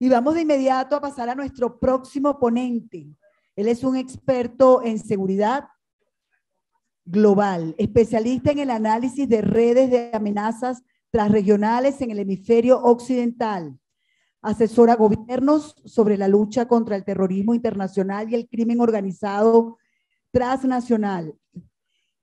Y vamos de inmediato a pasar a nuestro próximo ponente. Él es un experto en seguridad global, especialista en el análisis de redes de amenazas transregionales en el hemisferio occidental. Asesora a gobiernos sobre la lucha contra el terrorismo internacional y el crimen organizado transnacional.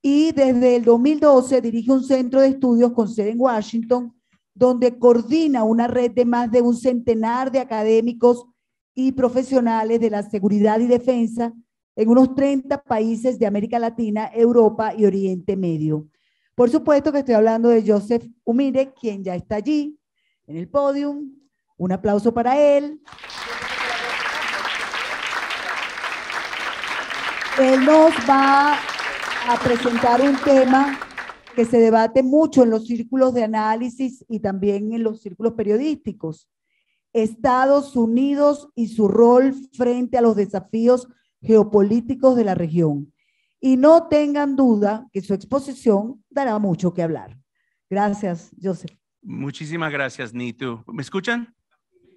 Y desde el 2012 dirige un centro de estudios con sede en Washington, donde coordina una red de más de un centenar de académicos y profesionales de la seguridad y defensa en unos 30 países de América Latina, Europa y Oriente Medio. Por supuesto que estoy hablando de Joseph Umire, quien ya está allí en el podio. Un aplauso para él. Él nos va a presentar un tema que se debate mucho en los círculos de análisis y también en los círculos periodísticos. Estados Unidos y su rol frente a los desafíos geopolíticos de la región. Y no tengan duda que su exposición dará mucho que hablar. Gracias, Joseph. Muchísimas gracias, Nitu. ¿Me escuchan?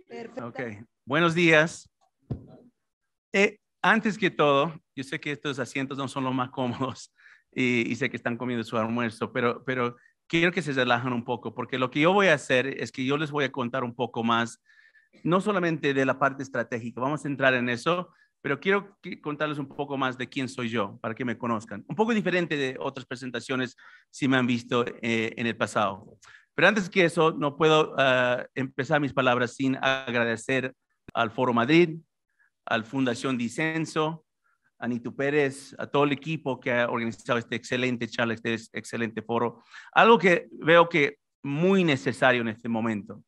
Perfecto. Ok. Buenos días. Antes que todo, yo sé que estos asientos no son los más cómodos y sé que están comiendo su almuerzo, pero quiero que se relajen un poco, porque lo que yo voy a hacer es que yo les voy a contar un poco más, no solamente de la parte estratégica, vamos a entrar en eso, pero quiero contarles un poco más de quién soy yo, para que me conozcan. Un poco diferente de otras presentaciones si me han visto en el pasado. Pero antes que eso, no puedo empezar mis palabras sin agradecer al Foro Madrid, a la Fundación Disenso, a Nitu Pérez, a todo el equipo que ha organizado este excelente charla, este excelente foro. Algo que veo que muy necesario en este momento,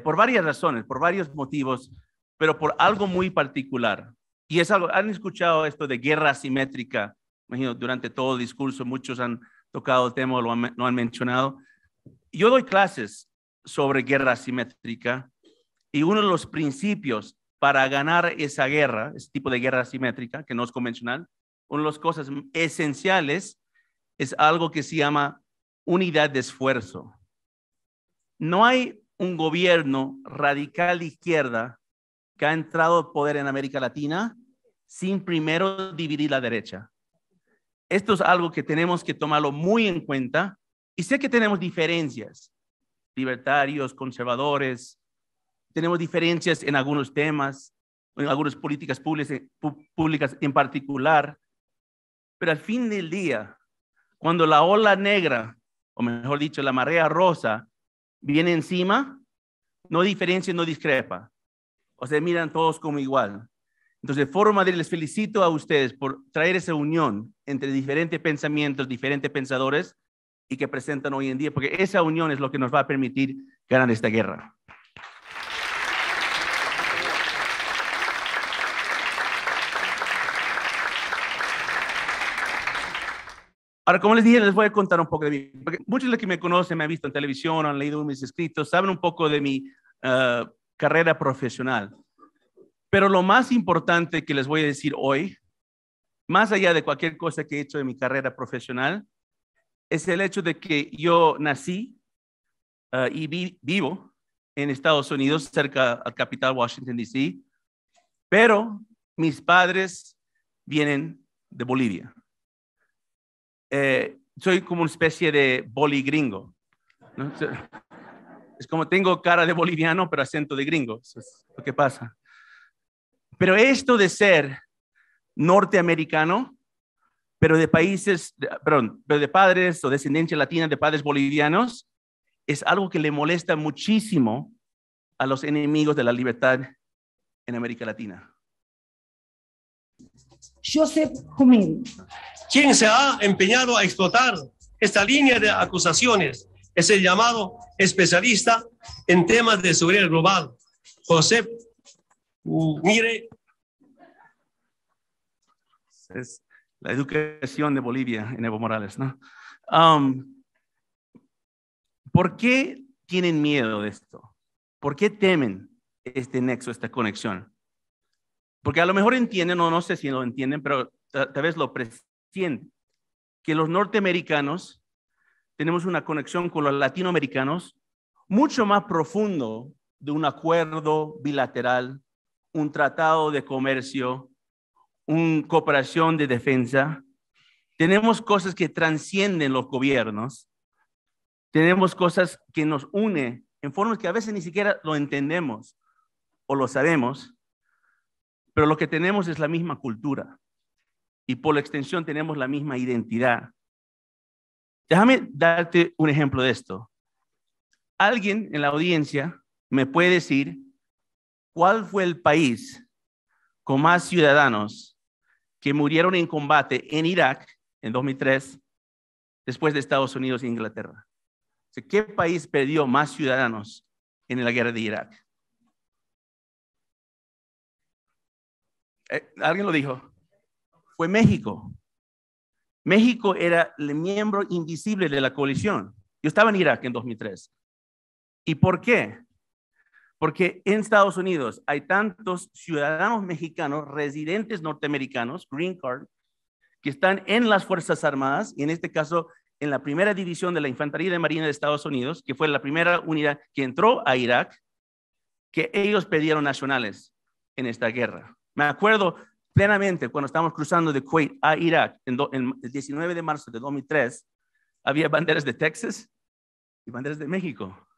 por varias razones, por varios motivos, pero por algo muy particular. Y es algo, han escuchado esto de guerra asimétrica, imagino, durante todo el discurso, muchos han tocado el tema, lo han mencionado. Yo doy clases sobre guerra asimétrica y uno de los principios para ganar esa guerra, ese tipo de guerra asimétrica, que no es convencional, una de las cosas esenciales es algo que se llama unidad de esfuerzo. No hay un gobierno radical de izquierda que ha entrado al poder en América Latina sin primero dividir la derecha. Esto es algo que tenemos que tomarlo muy en cuenta. Y sé que tenemos diferencias, libertarios, conservadores, tenemos diferencias en algunos temas, en algunas políticas públicas en particular, pero al fin del día, cuando la ola negra, o mejor dicho, la marea rosa, viene encima, no diferencia, no discrepa. O sea, miran todos como igual. Entonces, Foro Madrid, les felicito a ustedes por traer esa unión entre diferentes pensamientos, diferentes pensadores, y que presentan hoy en día, porque esa unión es lo que nos va a permitir ganar esta guerra. Ahora, como les dije, les voy a contar un poco de mí, porque muchos de los que me conocen, me han visto en televisión, han leído mis escritos, saben un poco de mi carrera profesional. Pero lo más importante que les voy a decir hoy, más allá de cualquier cosa que he hecho en mi carrera profesional, es el hecho de que yo nací y vivo en Estados Unidos, cerca al capital Washington, D.C., pero mis padres vienen de Bolivia. Soy como una especie de boligringo, ¿no? Es como tengo cara de boliviano, pero acento de gringo. Eso es lo que pasa. Pero esto de ser norteamericano, pero de países, perdón, pero de padres o descendencia latina de padres bolivianos, es algo que le molesta muchísimo a los enemigos de la libertad en América Latina. Joseph Umire, quien se ha empeñado a explotar esta línea de acusaciones, es el llamado especialista en temas de seguridad global, Joseph Umire. Es la educación de Bolivia en Evo Morales, ¿no? ¿Por qué tienen miedo de esto? ¿Por qué temen este nexo, esta conexión? Porque a lo mejor entienden, o no sé si lo entienden, pero tal vez lo presienten, que los norteamericanos tenemos una conexión con los latinoamericanos mucho más profundo de un acuerdo bilateral, un tratado de comercio, una cooperación de defensa. Tenemos cosas que trascienden los gobiernos. Tenemos cosas que nos unen en formas que a veces ni siquiera lo entendemos o lo sabemos, pero lo que tenemos es la misma cultura y por la extensión tenemos la misma identidad. Déjame darte un ejemplo de esto. Alguien en la audiencia me puede decir cuál fue el país con más ciudadanos que murieron en combate en Irak en 2003 después de Estados Unidos e Inglaterra. ¿Qué país perdió más ciudadanos en la guerra de Irak? Alguien lo dijo. Fue México. México era el miembro invisible de la coalición. Yo estaba en Irak en 2003. ¿Y por qué? Porque en Estados Unidos hay tantos ciudadanos mexicanos, residentes norteamericanos, green card, que están en las Fuerzas Armadas, y en este caso en la primera división de la Infantería de Marina de Estados Unidos, que fue la primera unidad que entró a Irak, que ellos perdieron nacionales en esta guerra. Me acuerdo plenamente cuando estábamos cruzando de Kuwait a Irak el 19 de marzo de 2003, había banderas de Texas y banderas de México,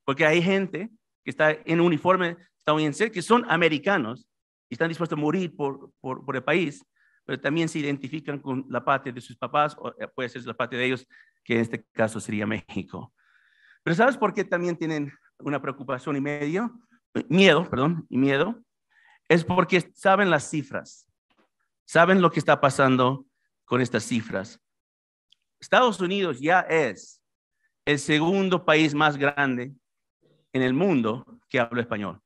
porque hay gente que está en uniforme estadounidense, que son americanos y están dispuestos a morir por el país, pero también se identifican con la patria de sus papás, o puede ser la patria de ellos, que en este caso sería México. Pero ¿sabes por qué también tienen una preocupación y miedo? Es porque saben las cifras, saben lo que está pasando con estas cifras. Estados Unidos ya es el segundo país más grande en el mundo que habla español.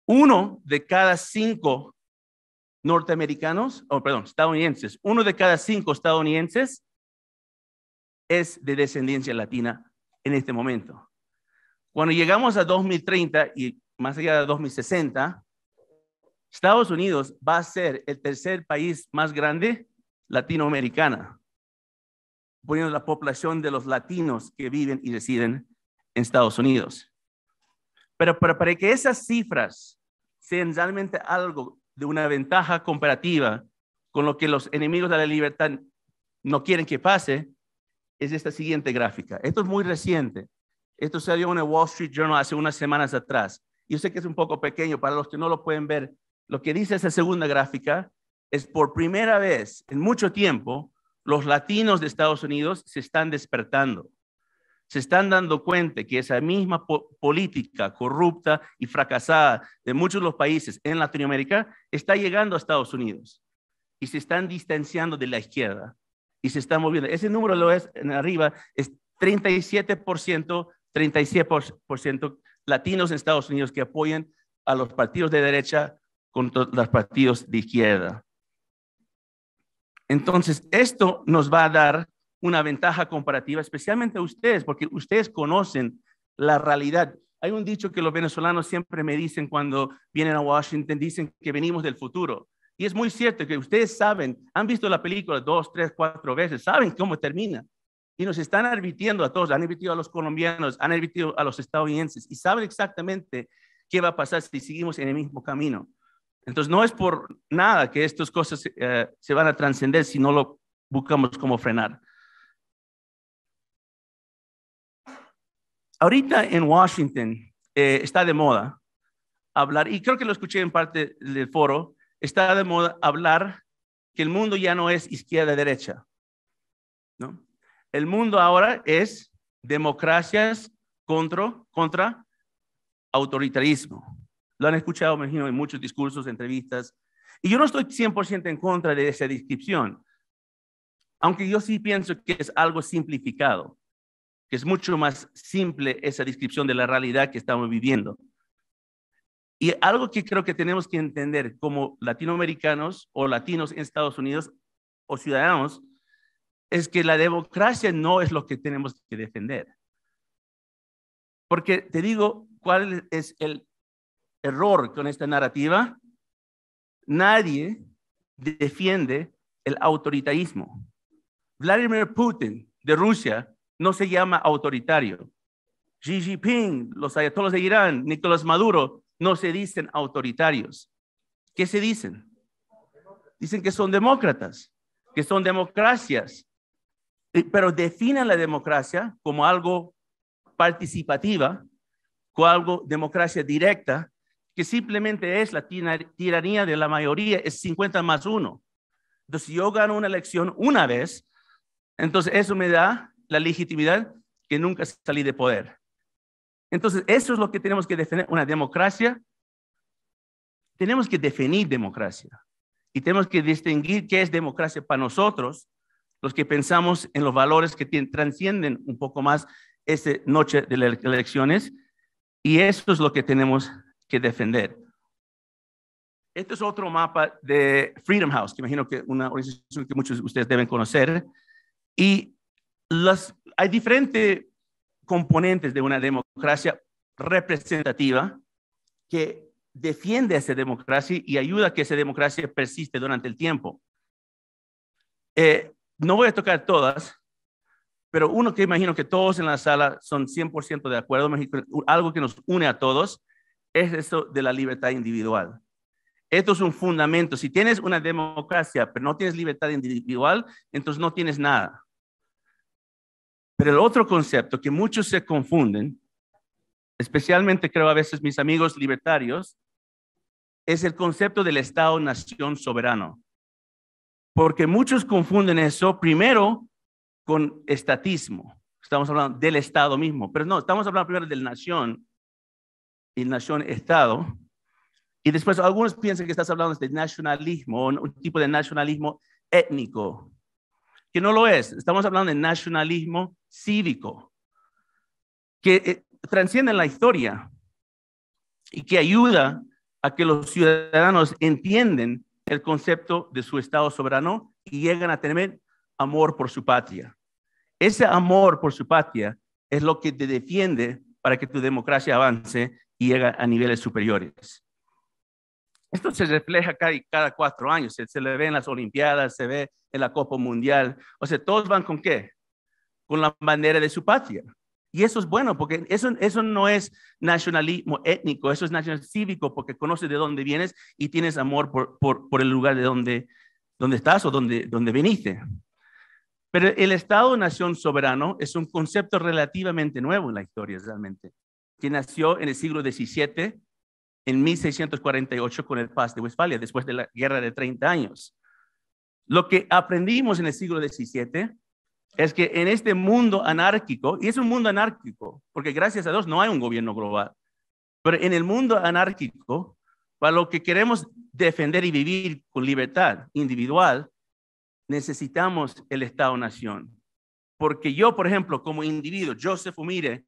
1 de cada 5 estadounidenses, 1 de cada 5 estadounidenses es de descendencia latina en este momento. Cuando llegamos a 2030 y más allá de 2060, Estados Unidos va a ser el tercer país más grande latinoamericano, poniendo la población de los latinos que viven y residen en Estados Unidos. Pero para que esas cifras sean realmente algo de una ventaja comparativa con lo que los enemigos de la libertad no quieren que pase, es esta siguiente gráfica. Esto es muy reciente. Esto salió en el Wall Street Journal hace unas semanas atrás. Yo sé que es un poco pequeño para los que no lo pueden ver. Lo que dice esa segunda gráfica es por primera vez en mucho tiempo, los latinos de Estados Unidos se están despertando. Se están dando cuenta que esa misma política corrupta y fracasada de muchos de los países en Latinoamérica está llegando a Estados Unidos y se están distanciando de la izquierda y se están moviendo. Ese número lo es en arriba, es 37% latinos en Estados Unidos que apoyan a los partidos de derecha contra los partidos de izquierda. Entonces, esto nos va a dar una ventaja comparativa, especialmente a ustedes, porque ustedes conocen la realidad. Hay un dicho que los venezolanos siempre me dicen cuando vienen a Washington, dicen que venimos del futuro. Y es muy cierto que ustedes saben, han visto la película 2, 3, 4 veces, saben cómo termina. Y nos están advirtiendo a todos, han advertido a los colombianos, han advertido a los estadounidenses y saben exactamente qué va a pasar si seguimos en el mismo camino. Entonces, no es por nada que estas cosas se van a trascender si no lo buscamos cómo frenar. Ahorita en Washington está de moda hablar, y creo que lo escuché en parte del foro, está de moda hablar que el mundo ya no es izquierda-derecha, ¿no? El mundo ahora es democracias contra autoritarismo. Lo han escuchado, me imagino, en muchos discursos, entrevistas. Y yo no estoy 100% en contra de esa descripción, aunque yo sí pienso que es algo simplificado, que es mucho más simple esa descripción de la realidad que estamos viviendo. Y algo que creo que tenemos que entender como latinoamericanos o latinos en Estados Unidos o ciudadanos es que la democracia no es lo que tenemos que defender. Porque te digo cuál es el error con esta narrativa. Nadie defiende el autoritarismo. Vladimir Putin de Rusia no se llama autoritario. Xi Jinping, los ayatollahs de Irán, Nicolás Maduro, no se dicen autoritarios. ¿Qué se dicen? Dicen que son demócratas, que son democracias, pero definen la democracia como algo participativa, como algo democracia directa, que simplemente es la tiranía de la mayoría, es 50+1. Entonces, si yo gano una elección una vez, entonces eso me da la legitimidad que nunca salí de poder. Entonces, eso es lo que tenemos que defender, una democracia. Tenemos que definir democracia y tenemos que distinguir qué es democracia para nosotros, los que pensamos en los valores que transcienden un poco más esta noche de las elecciones, y eso es lo que tenemos que defender. Este es otro mapa de Freedom House, que imagino que una organización que muchos de ustedes deben conocer, y hay diferentes componentes de una democracia representativa que defiende esa democracia y ayuda a que esa democracia persiste durante el tiempo. No voy a tocar todas, pero uno que imagino que todos en la sala son 100% de acuerdo, algo que nos une a todos, es esto de la libertad individual. Esto es un fundamento. Si tienes una democracia, pero no tienes libertad individual, entonces no tienes nada. Pero el otro concepto que muchos se confunden, especialmente creo a veces mis amigos libertarios, es el concepto del Estado-nación soberano. Porque muchos confunden eso primero con estatismo. Estamos hablando del Estado mismo, pero no, estamos hablando primero del nación y nación-Estado. Y después algunos piensan que estás hablando de nacionalismo, un tipo de nacionalismo étnico, que no lo es. Estamos hablando de nacionalismo cívico, que trasciende la historia y que ayuda a que los ciudadanos entiendan el concepto de su Estado soberano y llegan a tener amor por su patria. Ese amor por su patria es lo que te defiende para que tu democracia avance y llegue a niveles superiores. Esto se refleja cada 4 años, se le ve en las Olimpiadas, se ve en la Copa Mundial. O sea, todos van ¿con qué? Con la bandera de su patria. Y eso es bueno, porque eso no es nacionalismo étnico, eso es nacionalismo cívico, porque conoces de dónde vienes y tienes amor por el lugar de donde estás o donde viniste. Pero el Estado-nación soberano es un concepto relativamente nuevo en la historia realmente, que nació en el siglo XVII, en 1648 con el Paz de Westfalia, después de la Guerra de 30 años. Lo que aprendimos en el siglo XVII es que en este mundo anárquico, y es un mundo anárquico, porque gracias a Dios no hay un gobierno global, pero en el mundo anárquico, para lo que queremos defender y vivir con libertad individual, necesitamos el Estado-nación. Porque yo, por ejemplo, como individuo, Joseph Umire,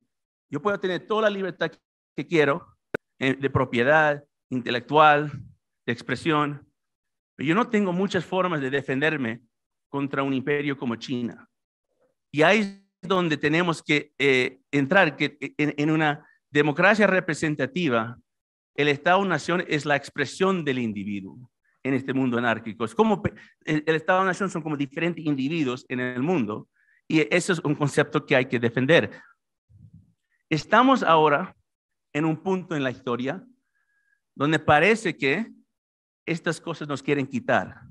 yo puedo tener toda la libertad que quiero, de propiedad, intelectual, de expresión, pero yo no tengo muchas formas de defenderme contra un imperio como China. Y ahí es donde tenemos que entrar, que en una democracia representativa, el Estado-nación es la expresión del individuo en este mundo anárquico. Es como el Estado-nación son como diferentes individuos en el mundo, y eso es un concepto que hay que defender. Estamos ahora en un punto en la historia donde parece que estas cosas nos quieren quitar.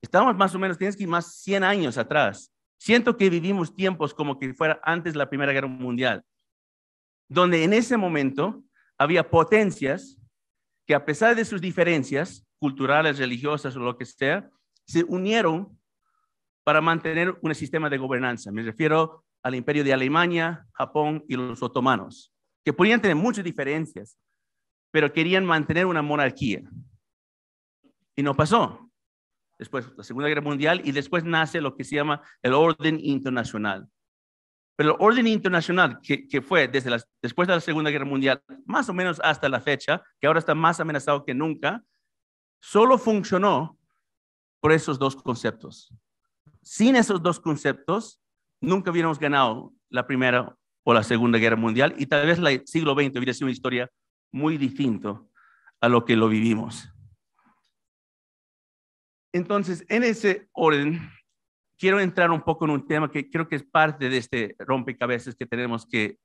Estamos más o menos, tienes que ir más 100 años atrás. Siento que vivimos tiempos como que fuera antes de la Primera Guerra Mundial, donde en ese momento había potencias que a pesar de sus diferencias culturales, religiosas o lo que sea, se unieron para mantener un sistema de gobernanza. Me refiero al Imperio de Alemania, Japón y los otomanos, que podían tener muchas diferencias, pero querían mantener una monarquía. Y no pasó. Después la Segunda Guerra Mundial y después nace lo que se llama el orden internacional. Pero el orden internacional que fue después de la Segunda Guerra Mundial, más o menos hasta la fecha, que ahora está más amenazado que nunca, solo funcionó por esos dos conceptos. Sin esos dos conceptos, nunca hubiéramos ganado la Primera o la Segunda Guerra Mundial y tal vez el siglo XX hubiera sido una historia muy distinta a lo que lo vivimos. Entonces, en ese orden, quiero entrar un poco en un tema que creo que es parte de este rompecabezas que tenemos que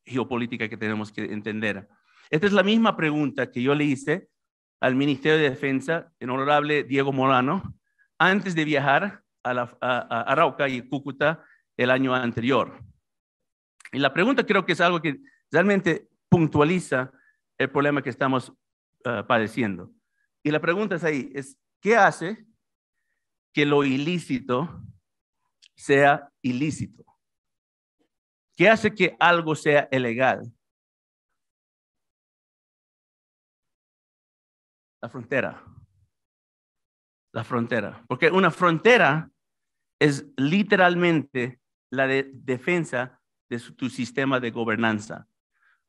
geopolítica que tenemos que entender. Esta es la misma pregunta que yo le hice al Ministerio de Defensa, el honorable Diego Molano, antes de viajar a Arauca y Cúcuta el año anterior. Y la pregunta creo que es algo que realmente puntualiza el problema que estamos padeciendo. Y la pregunta es ahí, ¿qué hace que lo ilícito sea ilícito? ¿Qué hace que algo sea ilegal? La frontera. La frontera. Porque una frontera es literalmente la defensa de tu sistema de gobernanza.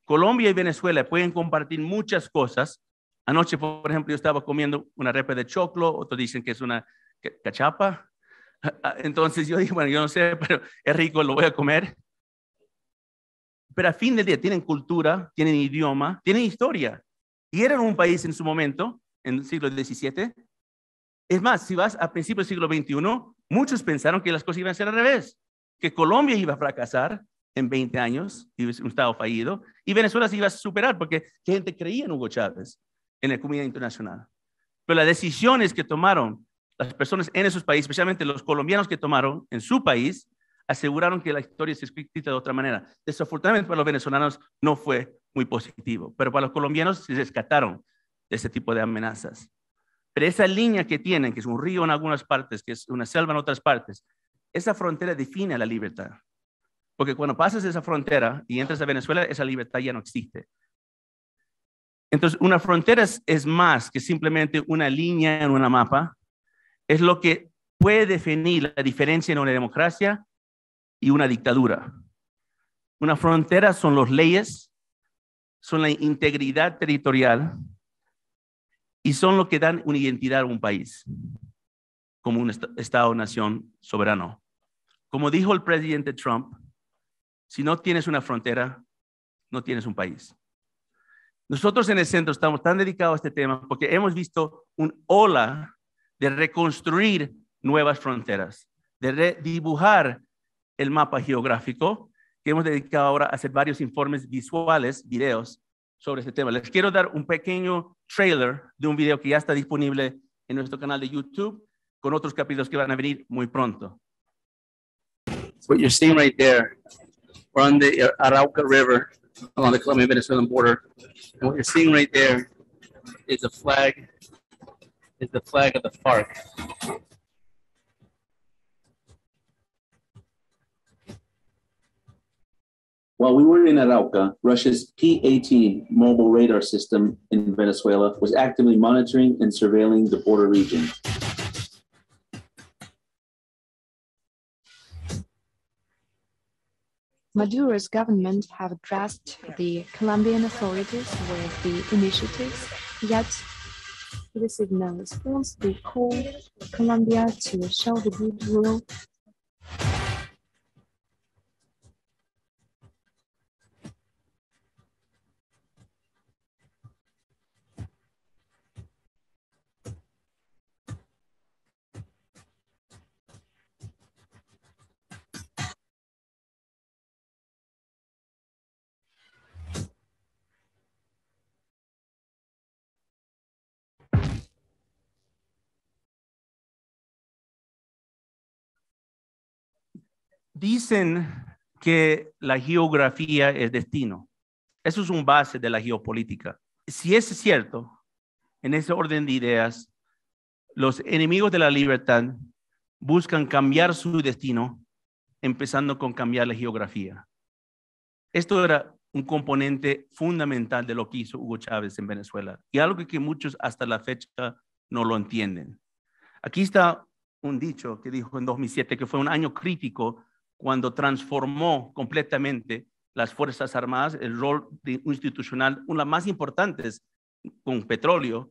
Colombia y Venezuela pueden compartir muchas cosas. Anoche, por ejemplo, yo estaba comiendo una arepa de choclo, otros dicen que es una cachapa. Entonces yo dije, bueno, yo no sé, pero es rico, lo voy a comer. Pero a fin del día tienen cultura, tienen idioma, tienen historia. Y eran un país en su momento, en el siglo XVII. Es más, si vas a principios del siglo XXI, muchos pensaron que las cosas iban a ser al revés, que Colombia iba a fracasar en 20 años, iba a ser un estado fallido, y Venezuela se iba a superar porque la gente creía en Hugo Chávez, en la comunidad internacional. Pero las decisiones que tomaron las personas en esos países, especialmente los colombianos que tomaron en su país, aseguraron que la historia se escrita de otra manera. Desafortunadamente para los venezolanos no fue muy positivo, pero para los colombianos se rescataron de ese tipo de amenazas. Pero esa línea que tienen, que es un río en algunas partes, que es una selva en otras partes, esa frontera define la libertad. Porque cuando pasas esa frontera y entras a Venezuela, esa libertad ya no existe. Entonces, una frontera es más que simplemente una línea en una mapa. Es lo que puede definir la diferencia en una democracia y una dictadura. Una frontera son las leyes, son la integridad territorial y son lo que dan una identidad a un país como un Estado-nación soberano. Como dijo el presidente Trump, si no tienes una frontera, no tienes un país. Nosotros en el centro estamos tan dedicados a este tema porque hemos visto una ola de reconstruir nuevas fronteras, de redibujar el mapa geográfico, que hemos dedicado ahora a hacer varios informes visuales, videos sobre este tema. Les quiero dar un pequeño trailer de un video que ya está disponible en nuestro canal de YouTube, con otros capítulos que van a venir muy pronto. What you're seeing right there, we're on the Arauca River along the Colombian-Venezuelan border. And what you're seeing right there is the flag of the FARC. While we were in Arauca, Russia's P-18 mobile radar system in Venezuela was actively monitoring and surveilling the border region. Maduro's government have addressed the Colombian authorities with the initiatives, yet received no response. They call Colombia to show the goodwill. Dicen que la geografía es destino. Eso es un base de la geopolítica. Si es cierto, en ese orden de ideas, los enemigos de la libertad buscan cambiar su destino, empezando con cambiar la geografía. Esto era un componente fundamental de lo que hizo Hugo Chávez en Venezuela y algo que muchos hasta la fecha no lo entienden. Aquí está un dicho que dijo en 2007 que fue un año crítico cuando transformó completamente las Fuerzas Armadas, el rol institucional, una de las más importantes con petróleo.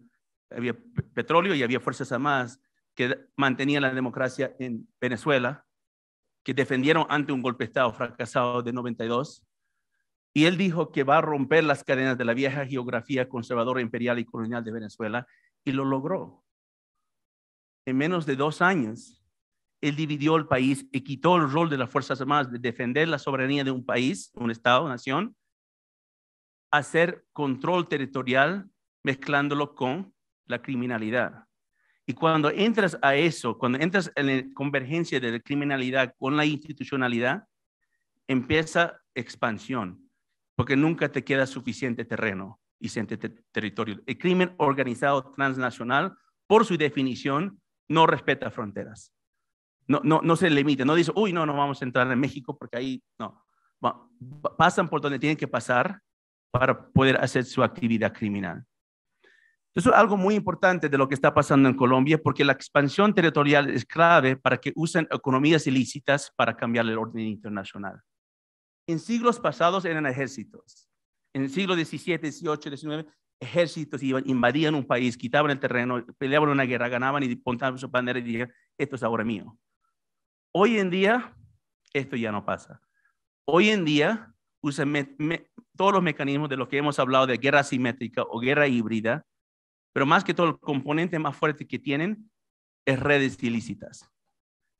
Había petróleo y había Fuerzas Armadas que mantenían la democracia en Venezuela, que defendieron ante un golpe de Estado fracasado de 92. Y él dijo que va a romper las cadenas de la vieja geografía conservadora, imperial y colonial de Venezuela, y lo logró. En menos de 2 años, él dividió el país y quitó el rol de las Fuerzas Armadas de defender la soberanía de un país, un estado, nación, a hacer control territorial mezclándolo con la criminalidad. Y cuando entras a eso, cuando entras en la convergencia de la criminalidad con la institucionalidad, empieza expansión, porque nunca te queda suficiente terreno y territorio. El crimen organizado transnacional, por su definición, no respeta fronteras. No se limita, no dice, uy, no vamos a entrar en México porque ahí no. Pasan por donde tienen que pasar para poder hacer su actividad criminal. Eso es algo muy importante de lo que está pasando en Colombia, porque la expansión territorial es clave para que usen economías ilícitas para cambiar el orden internacional. En siglos pasados eran ejércitos. En el siglo XVII, XVIII, XIX, ejércitos invadían un país, quitaban el terreno, peleaban una guerra, ganaban y pontaban su bandera y decían, esto es ahora mío. Hoy en día, esto ya no pasa. Hoy en día, usan todos los mecanismos de lo que hemos hablado de guerra asimétrica o guerra híbrida, pero más que todo el componente más fuerte que tienen es redes ilícitas.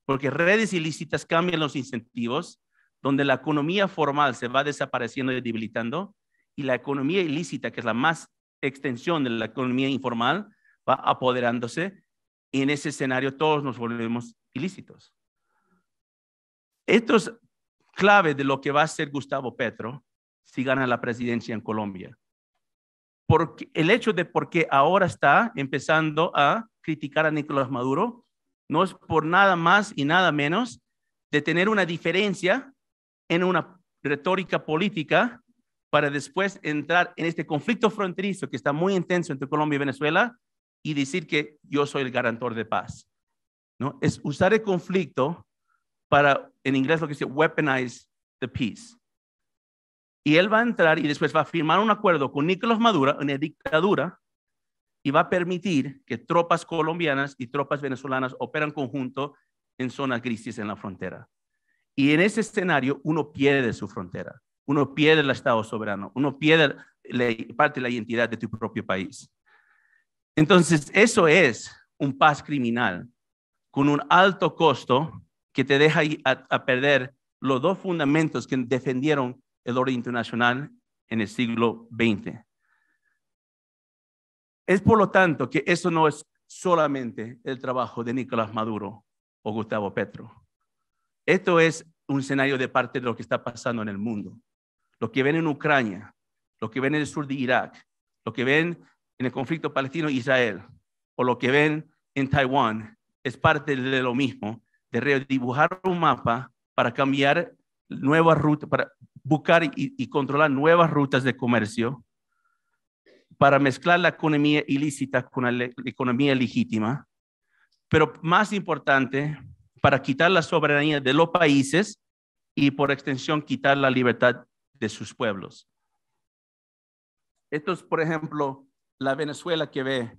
Porque redes ilícitas cambian los incentivos, donde la economía formal se va desapareciendo y debilitando, y la economía ilícita, que es la más extensión de la economía informal, va apoderándose, y en ese escenario todos nos volvemos ilícitos. Esto es clave de lo que va a hacer Gustavo Petro si gana la presidencia en Colombia. Porque el hecho de por qué ahora está empezando a criticar a Nicolás Maduro no es por nada más y nada menos de tener una diferencia en una retórica política para después entrar en este conflicto fronterizo que está muy intenso entre Colombia y Venezuela y decir que yo soy el garantor de paz, ¿no? Es usar el conflicto para, en inglés lo que dice, weaponize the peace. Y él va a entrar y después va a firmar un acuerdo con Nicolás Maduro, una dictadura, y va a permitir que tropas colombianas y tropas venezolanas operan conjunto en zonas grises en la frontera. Y en ese escenario uno pierde su frontera, uno pierde el Estado soberano, uno pierde parte de la identidad de tu propio país. Entonces, eso es un paz criminal con un alto costo que te deja a perder los dos fundamentos que defendieron el orden internacional en el siglo XX. Es por lo tanto que eso no es solamente el trabajo de Nicolás Maduro o Gustavo Petro. Esto es un escenario de parte de lo que está pasando en el mundo. Lo que ven en Ucrania, lo que ven en el sur de Irak, lo que ven en el conflicto palestino-Israel o lo que ven en Taiwán es parte de lo mismo, de redibujar un mapa para cambiar nuevas rutas, para buscar y controlar nuevas rutas de comercio, para mezclar la economía ilícita con la economía legítima, pero más importante, para quitar la soberanía de los países y por extensión quitar la libertad de sus pueblos. Esto es, por ejemplo, la Venezuela que ve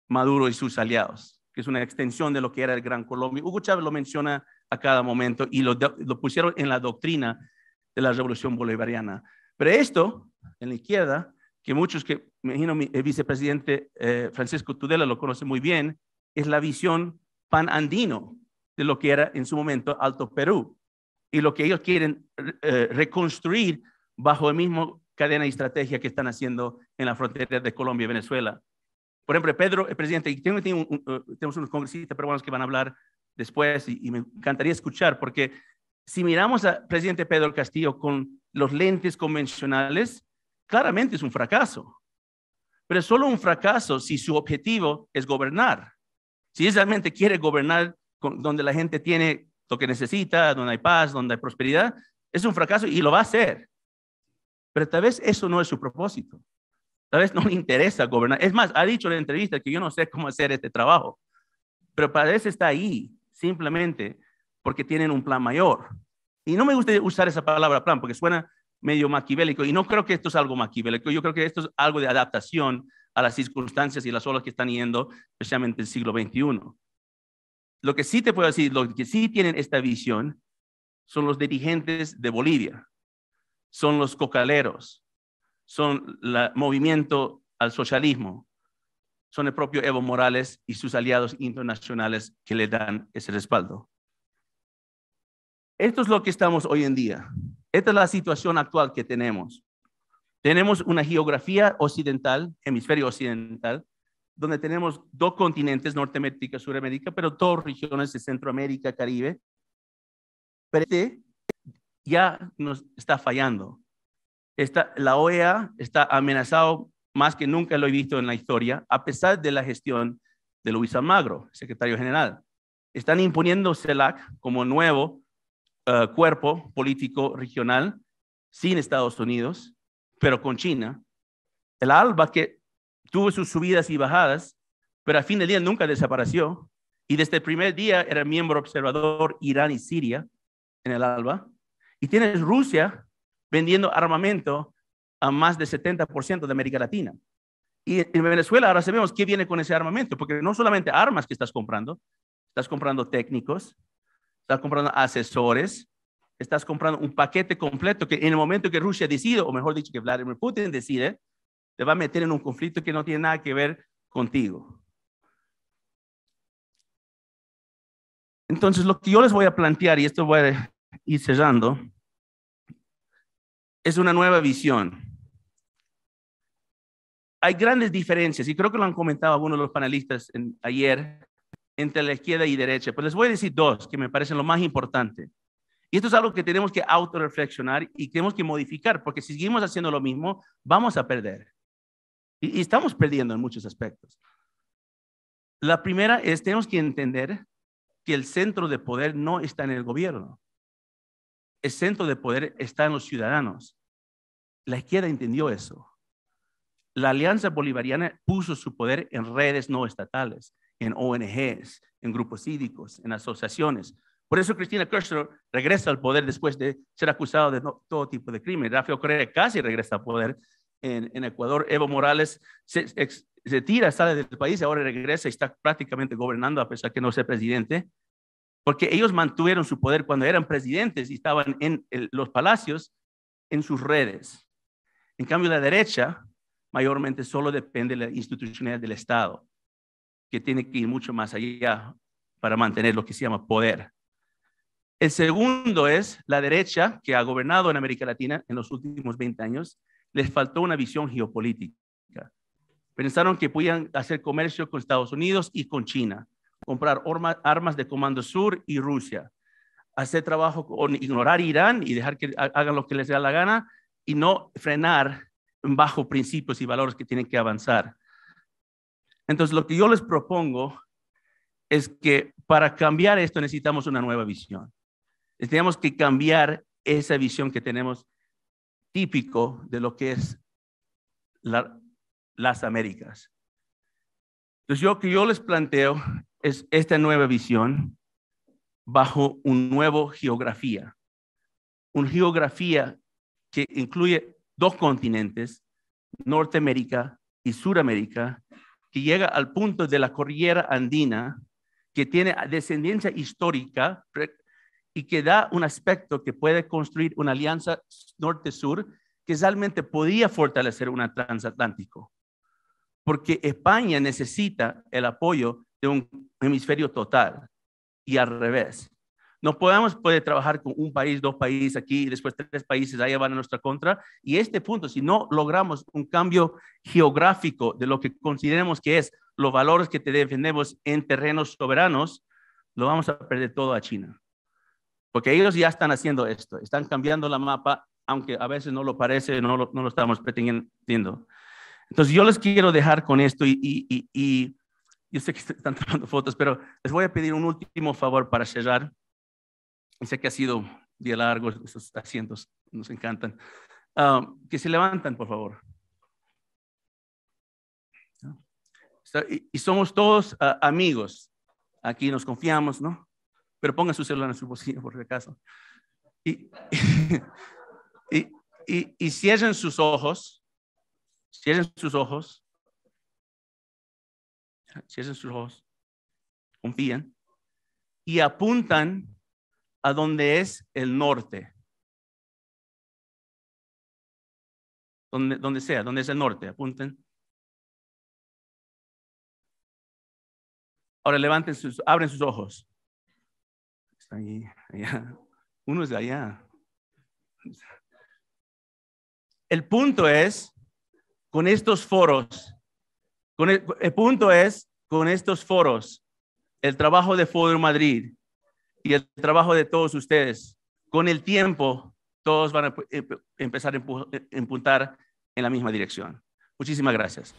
Maduro y sus aliados, que es una extensión de lo que era el Gran Colombia. Hugo Chávez lo menciona a cada momento y lo pusieron en la doctrina de la Revolución Bolivariana. Pero esto, en la izquierda, que muchos que, me imagino, el vicepresidente Francisco Tudela lo conoce muy bien, es la visión panandino de lo que era en su momento Alto Perú. Y lo que ellos quieren reconstruir bajo el mismo cadena y estrategia que están haciendo en la frontera de Colombia y Venezuela. Por ejemplo, Pedro, el presidente, y tenemos unos congresistas peruanos que van a hablar después y me encantaría escuchar, porque si miramos al presidente Pedro Castillo con los lentes convencionales, claramente es un fracaso. Pero es solo un fracaso si su objetivo es gobernar. Si él realmente quiere gobernar donde la gente tiene lo que necesita, donde hay paz, donde hay prosperidad, es un fracaso y lo va a hacer. Pero tal vez eso no es su propósito. Tal vez no le interesa gobernar. Es más, ha dicho en la entrevista que yo no sé cómo hacer este trabajo. Pero parece está ahí simplemente porque tienen un plan mayor. Y no me gusta usar esa palabra plan porque suena medio maquiavélico. Y no creo que esto es algo maquiavélico. Yo creo que esto es algo de adaptación a las circunstancias y las olas que están yendo, especialmente en el siglo XXI. Lo que sí te puedo decir, lo que sí tienen esta visión son los dirigentes de Bolivia, son los cocaleros, son el movimiento al socialismo, son el propio Evo Morales y sus aliados internacionales que le dan ese respaldo. Esto es lo que estamos hoy en día. Esta es la situación actual que tenemos. Tenemos una geografía occidental, hemisferio occidental, donde tenemos dos continentes, Norteamérica y Suramérica, pero dos regiones de Centroamérica, Caribe. Pero ya nos está fallando. La OEA está amenazado más que nunca lo he visto en la historia, a pesar de la gestión de Luis Almagro, secretario general. Están imponiendo CELAC como nuevo cuerpo político regional sin Estados Unidos, pero con China. El ALBA, que tuvo sus subidas y bajadas, pero al fin del día nunca desapareció. Y desde el primer día era miembro observador Irán y Siria en el ALBA. Y tienes Rusia vendiendo armamento a más del 70% de América Latina. Y en Venezuela ahora sabemos qué viene con ese armamento, porque no solamente armas que estás comprando técnicos, estás comprando asesores, estás comprando un paquete completo que en el momento que Rusia decide, o mejor dicho que Vladimir Putin decide, te va a meter en un conflicto que no tiene nada que ver contigo. Entonces, lo que yo les voy a plantear, y esto voy a ir cerrando, es una nueva visión. Hay grandes diferencias, y creo que lo han comentado algunos de los panelistas ayer, entre la izquierda y derecha, pero les voy a decir dos que me parecen lo más importante. Y esto es algo que tenemos que autorreflexionar y tenemos que modificar, porque si seguimos haciendo lo mismo, vamos a perder. Y estamos perdiendo en muchos aspectos. La primera es, tenemos que entender que el centro de poder no está en el gobierno. El centro de poder está en los ciudadanos. La izquierda entendió eso. La Alianza Bolivariana puso su poder en redes no estatales, en ONGs, en grupos cívicos, en asociaciones. Por eso Cristina Kirchner regresa al poder después de ser acusado de todo tipo de crimen. Rafael Correa casi regresa al poder en Ecuador. Evo Morales se tira, sale del país, ahora regresa y está prácticamente gobernando a pesar de que no sea presidente, porque ellos mantuvieron su poder cuando eran presidentes y estaban en los palacios, en sus redes. En cambio, la derecha mayormente solo depende de la institucionalidad del Estado, que tiene que ir mucho más allá para mantener lo que se llama poder. El segundo es la derecha, que ha gobernado en América Latina en los últimos 20 años, les faltó una visión geopolítica. Pensaron que podían hacer comercio con Estados Unidos y con China, comprar armas de Comando Sur y Rusia, hacer trabajo con ignorar Irán y dejar que hagan lo que les dé la gana y no frenar bajo principios y valores que tienen que avanzar. Entonces, lo que yo les propongo es que para cambiar esto necesitamos una nueva visión. Tenemos que cambiar esa visión que tenemos típico de lo que es las Américas. Entonces, lo que yo les planteo es esta nueva visión bajo una nueva geografía. Una geografía que incluye dos continentes, Norteamérica y Suramérica, que llega al punto de la cordillera andina, que tiene descendencia histórica y que da un aspecto que puede construir una alianza norte-sur que realmente podría fortalecer un transatlántico. Porque España necesita el apoyo de un hemisferio total y al revés. No podemos poder trabajar con un país, dos países aquí y después 3 países allá van a nuestra contra. Y este punto, si no logramos un cambio geográfico de lo que consideremos que es los valores que te defendemos en terrenos soberanos, lo vamos a perder todo a China. Porque ellos ya están haciendo esto, están cambiando la mapa, aunque a veces no lo parece, no lo estamos pretendiendo. Entonces yo les quiero dejar con esto y yo sé que están tomando fotos, pero les voy a pedir un último favor para cerrar. Sé que ha sido un día largo, esos asientos nos encantan. Que se levantan, por favor. Y somos todos amigos. Aquí nos confiamos, ¿no? Pero pongan su celular en su bolsillo, por si acaso. Y cierren sus ojos. Cierren sus ojos. Cierren sus ojos. Confíen. Y apuntan a donde es el norte. Donde sea, donde es el norte, apunten. Ahora levanten abren sus ojos. Está ahí, allá. Uno es de allá. El punto es, con estos foros, el punto es, con estos foros, el trabajo de Foro Madrid y el trabajo de todos ustedes, con el tiempo, todos van a empezar a empuntar en la misma dirección. Muchísimas gracias.